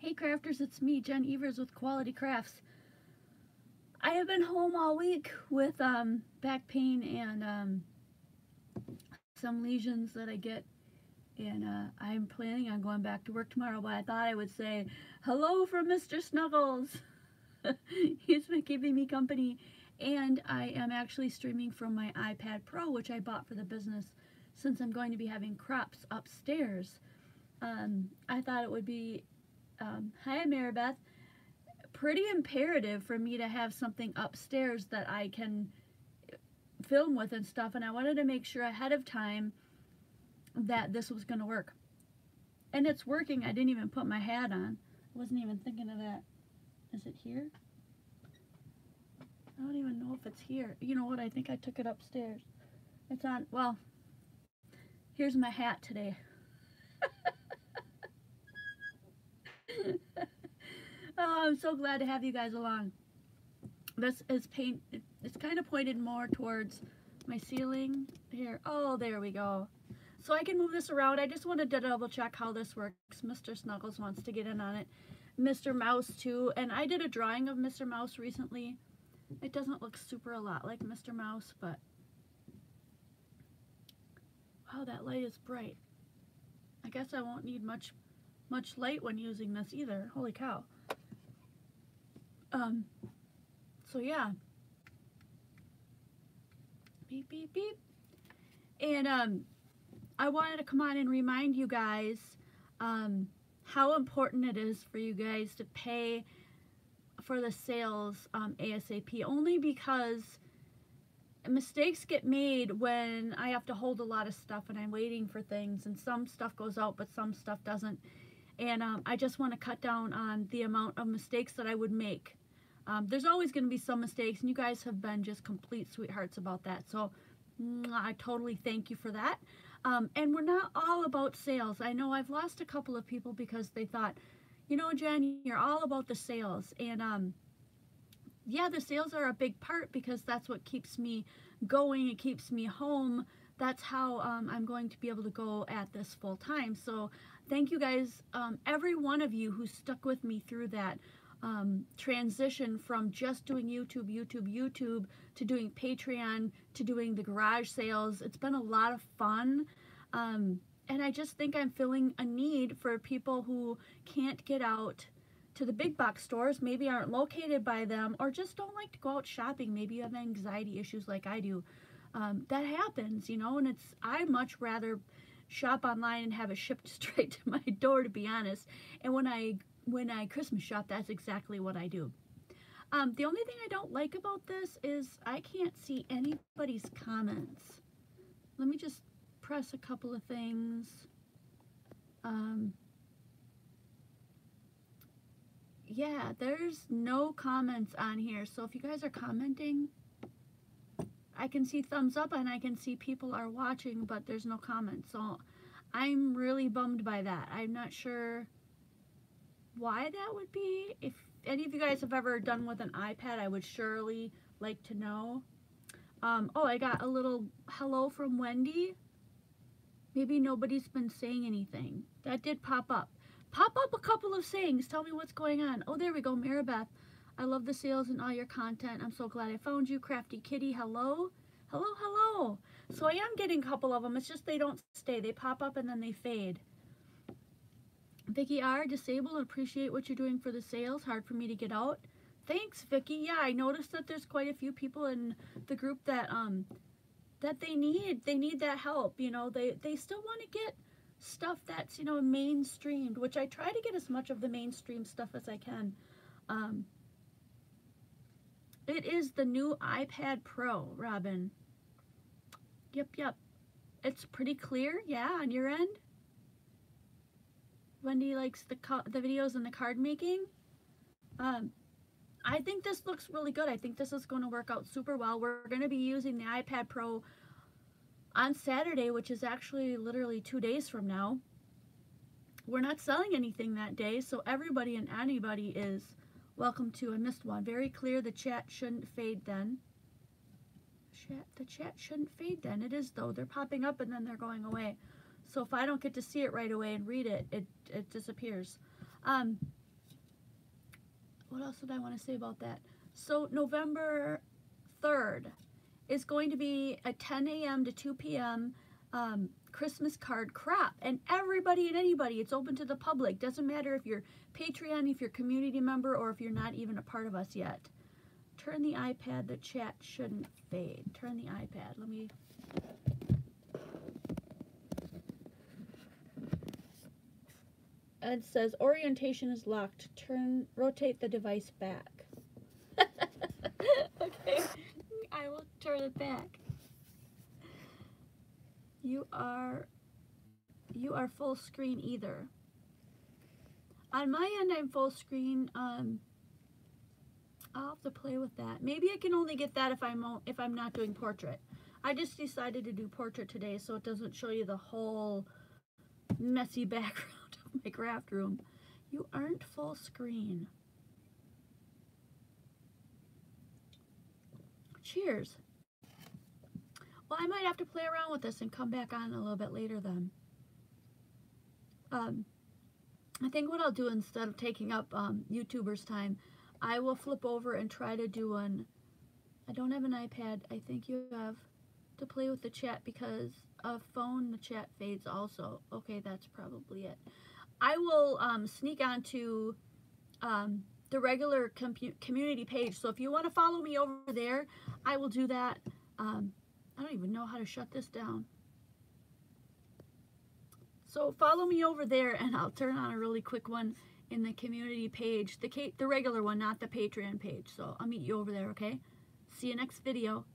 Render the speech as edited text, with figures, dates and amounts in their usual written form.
Hey crafters, it's me, Jen Evers with Quality Crafts. I have been home all week with back pain and some lesions that I get, and I'm planning on going back to work tomorrow, but I thought I would say hello from Mr. Snuggles. He's been keeping me company, and I am actually streaming from my iPad Pro, which I bought for the business since I'm going to be having crops upstairs. I thought it would be, hi Maribeth, pretty imperative for me to have something upstairs that I can film with and stuff, and I wanted to make sure ahead of time that this was going to work. And it's working. I didn't even put my hat on. I wasn't even thinking of that. Is it here? I don't even know if it's here. You know what? I think I took it upstairs. It's on. Well, here's my hat today. Oh, I'm so glad to have you guys along. This is paint. It's kind of pointed more towards my ceiling here. Oh, there we go. So I can move this around. I just wanted to double check how this works. Mr. Snuggles wants to get in on it. Mr. Mouse too. And I did a drawing of Mr. Mouse recently. It doesn't look super a lot like Mr. Mouse, but wow, that light is bright. I guess I won't need much light when using this either. Holy cow. So yeah. Beep, beep, beep. And I wanted to come on and remind you guys how important it is for you guys to pay for the sales ASAP, only because mistakes get made when I have to hold a lot of stuff and I'm waiting for things, and some stuff goes out but some stuff doesn't. And I just want to cut down on the amount of mistakes that I would make. There's always going to be some mistakes, and you guys have been just complete sweethearts about that. So I totally thank you for that. And we're not all about sales. I know I've lost a couple of people because they thought, you know, Jen, you're all about the sales. And yeah, the sales are a big part because that's what keeps me going. It keeps me home. That's how I'm going to be able to go at this full time. So thank you guys, every one of you who stuck with me through that transition from just doing YouTube to doing Patreon to doing the garage sales. It's been a lot of fun. And I just think I'm filling a need for people who can't get out to the big box stores, maybe aren't located by them, or just don't like to go out shopping. Maybe you have anxiety issues like I do. That happens, you know, and I much rather shop online and have it shipped straight to my door, to be honest. And when I Christmas shop, that's exactly what I do. The only thing I don't like about this is I can't see anybody's comments. Let me just press a couple of things. Yeah, there's no comments on here. So if you guys are commenting, I can see thumbs up and I can see people are watching, but there's no comments. So I'm really bummed by that. I'm not sure why that would be. If any of you guys have ever done with an iPad, I would surely like to know. Oh, I got a little hello from Wendy. Maybe nobody's been saying anything. That did pop up. Pop up a couple of sayings. Tell me what's going on. Oh, there we go. Maribeth. I love the sales and all your content. I'm so glad I found you. Crafty Kitty. Hello. Hello, hello. So I am getting a couple of them. It's just they don't stay. They pop up and then they fade. Vicky R. Disabled. Appreciate what you're doing for the sales. Hard for me to get out. Thanks, Vicky. Yeah, I noticed that there's quite a few people in the group that that they need that help. You know, they still want to get stuff that's, you know, mainstreamed, which I try to get as much of the mainstream stuff as I can. It is the new iPad Pro, Robin. Yep. It's pretty clear, yeah, on your end. Wendy likes the videos and the card making. I think this looks really good. I think this is going to work out super well. We're going to be using the iPad Pro on Saturday, which is actually literally 2 days from now. We're not selling anything that day, so everybody and anybody is welcome to. I missed one. Very clear. The chat shouldn't fade then. The chat shouldn't fade then. It is though. They're popping up and then they're going away. So if I don't get to see it right away and read it, it disappears. what else did I want to say about that? So November 3rd is going to be a 10 a.m. to 2 p.m. Christmas card crap, and everybody and anybody, it's open to the public. Doesn't matter if you're Patreon, if you're community member, or if you're not even a part of us yet. Turn the iPad, the chat shouldn't fade. Turn the iPad, let me... It says orientation is locked. Rotate the device back. Okay, I will turn it back. You are full screen either. On my end, I'm full screen. I'll have to play with that. Maybe I can only get that if I'm not doing portrait. I just decided to do portrait today, so it doesn't show you the whole messy background of my craft room. You aren't full screen. Cheers. Well, I might have to play around with this and come back on a little bit later then. I think what I'll do instead of taking up YouTubers' time, I will flip over and try to do I don't have an iPad. I think you have to play with the chat because a phone, the chat fades also. Okay, that's probably it. I will sneak onto the regular community page. So if you want to follow me over there, I will do that. I don't even know how to shut this down. So follow me over there and I'll turn on a really quick one in the community page, the regular one, not the Patreon page. So I'll meet you over there, okay? See you next video.